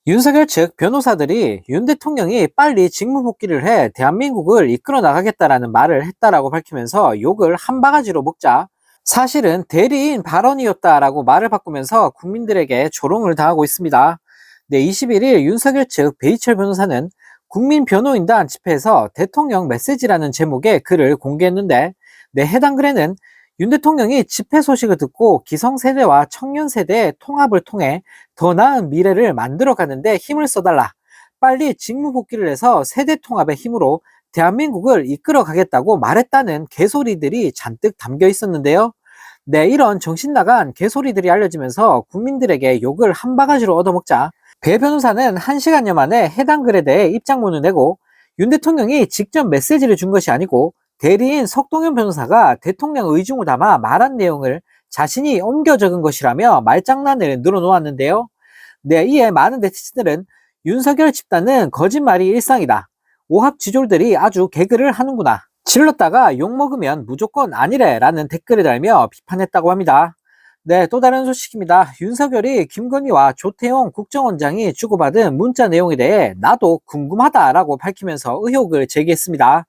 윤석열 측 변호사들이 윤 대통령이 빨리 직무복귀를 해 대한민국을 이끌어 나가겠다라는 말을 했다라고 밝히면서 욕을 한 바가지로 먹자 사실은 대리인 발언이었다라고 말을 바꾸면서 국민들에게 조롱을 당하고 있습니다. 네, 21일 윤석열 측 베이철 변호사는 국민변호인단 집회에서 대통령 메시지라는 제목의 글을 공개했는데, 네, 해당 글에는 윤 대통령이 집회 소식을 듣고 기성세대와 청년세대의 통합을 통해 더 나은 미래를 만들어가는데 힘을 써달라. 빨리 직무복귀를 해서 세대 통합의 힘으로 대한민국을 이끌어가겠다고 말했다는 개소리들이 잔뜩 담겨 있었는데요. 네, 이런 정신 나간 개소리들이 알려지면서 국민들에게 욕을 한 바가지로 얻어먹자 배 변호사는 1시간여 만에 해당 글에 대해 입장문을 내고 윤 대통령이 직접 메시지를 준 것이 아니고 대리인 석동현 변호사가 대통령 의중을 담아 말한 내용을 자신이 옮겨 적은 것이라며 말장난을 늘어놓았는데요. 네, 이에 많은 네티즌들은 윤석열 집단은 거짓말이 일상이다. 오합지졸들이 아주 개그를 하는구나. 질렀다가 욕먹으면 무조건 아니래 라는 댓글을 달며 비판했다고 합니다. 네, 또 다른 소식입니다. 윤석열이 김건희와 조태용 국정원장이 주고받은 문자 내용에 대해 나도 궁금하다라고 밝히면서 의혹을 제기했습니다.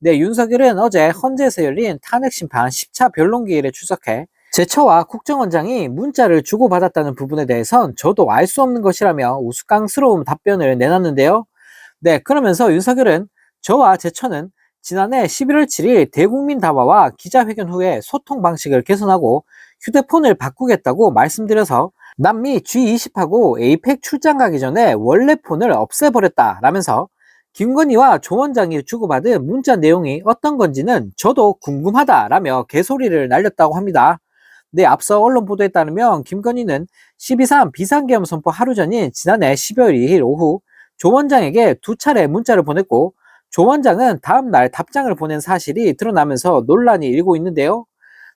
네, 윤석열은 어제 헌재에서 열린 탄핵심판 10차 변론기일에 출석해 제처와 국정원장이 문자를 주고받았다는 부분에 대해선 저도 알 수 없는 것이라며 우스꽝스러운 답변을 내놨는데요. 네, 그러면서 윤석열은 저와 제처는 지난해 11월 7일 대국민 담화와 기자회견 후에 소통 방식을 개선하고 휴대폰을 바꾸겠다고 말씀드려서 남미 G20하고 에이펙 출장 가기 전에 원래 폰을 없애버렸다라면서 김건희와 조 원장이 주고받은 문자 내용이 어떤 건지는 저도 궁금하다라며 개소리를 날렸다고 합니다. 네, 앞서 언론 보도에 따르면 김건희는 12.3 비상계엄 선포 하루 전인 지난해 12월 2일 오후 조 원장에게 2차례 문자를 보냈고 조 원장은 다음날 답장을 보낸 사실이 드러나면서 논란이 일고 있는데요.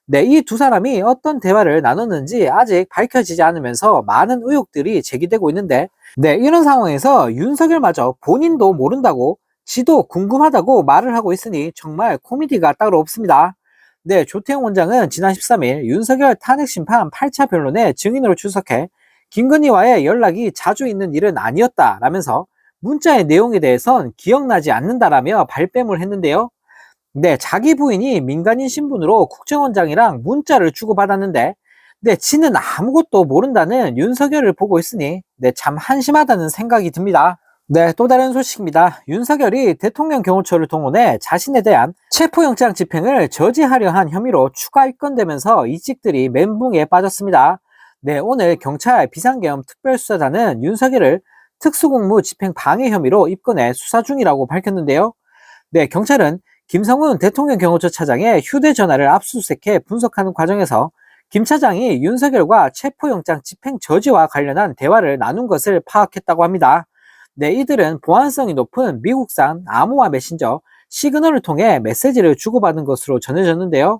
네, 이 두 사람이 어떤 대화를 나눴는지 아직 밝혀지지 않으면서 많은 의혹들이 제기되고 있는데, 네, 이런 상황에서 윤석열마저 본인도 모른다고 지도 궁금하다고 말을 하고 있으니 정말 코미디가 따로 없습니다. 네, 조태용 원장은 지난 13일 윤석열 탄핵심판 8차 변론에 증인으로 출석해 김건희와의 연락이 자주 있는 일은 아니었다라면서 문자의 내용에 대해선 기억나지 않는다라며 발뺌을 했는데요. 네, 자기 부인이 민간인 신분으로 국정원장이랑 문자를 주고받았는데, 네, 지는 아무것도 모른다는 윤석열을 보고 있으니, 네, 참 한심하다는 생각이 듭니다. 네, 또 다른 소식입니다. 윤석열이 대통령 경호처를 동원해 자신에 대한 체포영장 집행을 저지하려 한 혐의로 추가 입건되면서 이직들이 멘붕에 빠졌습니다. 네, 오늘 경찰 비상계엄 특별수사단은 윤석열을 특수공무 집행 방해 혐의로 입건해 수사 중이라고 밝혔는데요. 네, 경찰은 김성훈 대통령 경호처 차장의 휴대전화를 압수수색해 분석하는 과정에서 김 차장이 윤석열과 체포영장 집행 저지와 관련한 대화를 나눈 것을 파악했다고 합니다. 네, 이들은 보안성이 높은 미국산 암호화 메신저 시그널을 통해 메시지를 주고받은 것으로 전해졌는데요.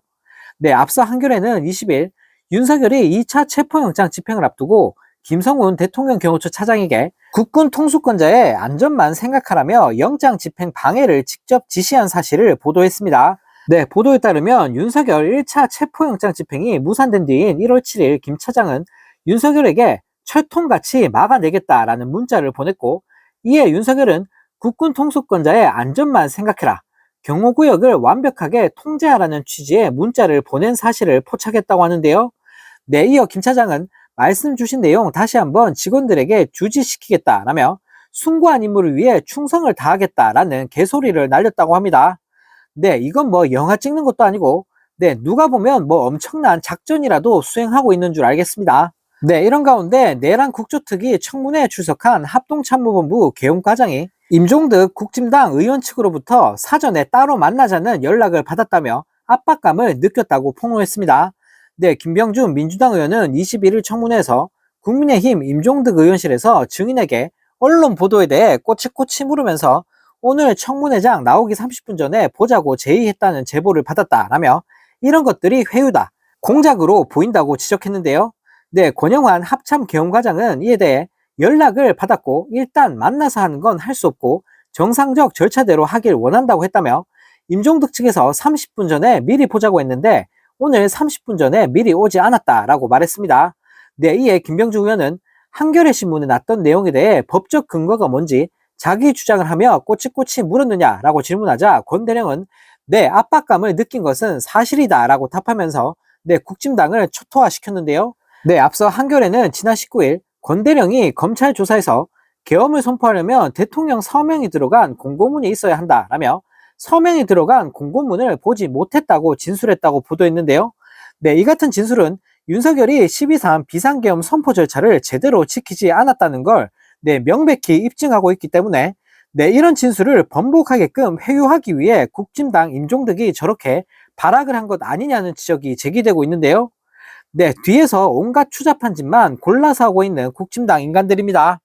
네, 앞서 한겨레는 20일 윤석열이 2차 체포영장 집행을 앞두고 김성훈 대통령 경호처 차장에게 국군 통수권자의 안전만 생각하라며 영장 집행 방해를 직접 지시한 사실을 보도했습니다. 네, 보도에 따르면 윤석열 1차 체포영장 집행이 무산된 뒤인 1월 7일 김 차장은 윤석열에게 철통같이 막아내겠다라는 문자를 보냈고 이에 윤석열은 국군 통수권자의 안전만 생각해라. 경호구역을 완벽하게 통제하라는 취지의 문자를 보낸 사실을 포착했다고 하는데요. 네, 이어 김 차장은 말씀 주신 내용 다시 한번 직원들에게 주지시키겠다라며 숭고한 임무를 위해 충성을 다하겠다라는 개소리를 날렸다고 합니다. 네, 이건 뭐 영화 찍는 것도 아니고, 네, 누가 보면 뭐 엄청난 작전이라도 수행하고 있는 줄 알겠습니다. 네, 이런 가운데 내란 국조특위 청문회에 출석한 합동참모본부 계엄과장이 임종득 국진당 의원 측으로부터 사전에 따로 만나자는 연락을 받았다며 압박감을 느꼈다고 폭로했습니다. 네, 김병준 민주당 의원은 21일 청문회에서 국민의힘 임종득 의원실에서 증인에게 언론 보도에 대해 꼬치꼬치 물으면서 오늘 청문회장 나오기 30분 전에 보자고 제의했다는 제보를 받았다라며 이런 것들이 회유다, 공작으로 보인다고 지적했는데요. 네, 권영환 합참계엄과장은 이에 대해 연락을 받았고 일단 만나서 하는 건 할 수 없고 정상적 절차대로 하길 원한다고 했다며 임종득 측에서 30분 전에 미리 보자고 했는데 오늘 30분 전에 미리 오지 않았다라고 말했습니다. 네, 이에 김병주 의원은 한겨레 신문에 났던 내용에 대해 법적 근거가 뭔지 자기 주장을 하며 꼬치꼬치 물었느냐라고 질문하자 권대령은 네, 압박감을 느낀 것은 사실이다라고 답하면서 네, 국진당을 초토화시켰는데요. 네, 앞서 한겨레는 지난 19일 권대령이 검찰 조사에서 계엄을 선포하려면 대통령 서명이 들어간 공고문이 있어야 한다라며 서명이 들어간 공고문을 보지 못했다고 진술했다고 보도했는데요. 네, 이 같은 진술은 윤석열이 12.3 비상계엄 선포 절차를 제대로 지키지 않았다는 걸 네, 명백히 입증하고 있기 때문에 네, 이런 진술을 번복하게끔 회유하기 위해 국진당 임종덕이 저렇게 발악을 한 것 아니냐는 지적이 제기되고 있는데요. 네, 뒤에서 온갖 추잡한 짓만 골라서 하고 있는 국진당 인간들입니다.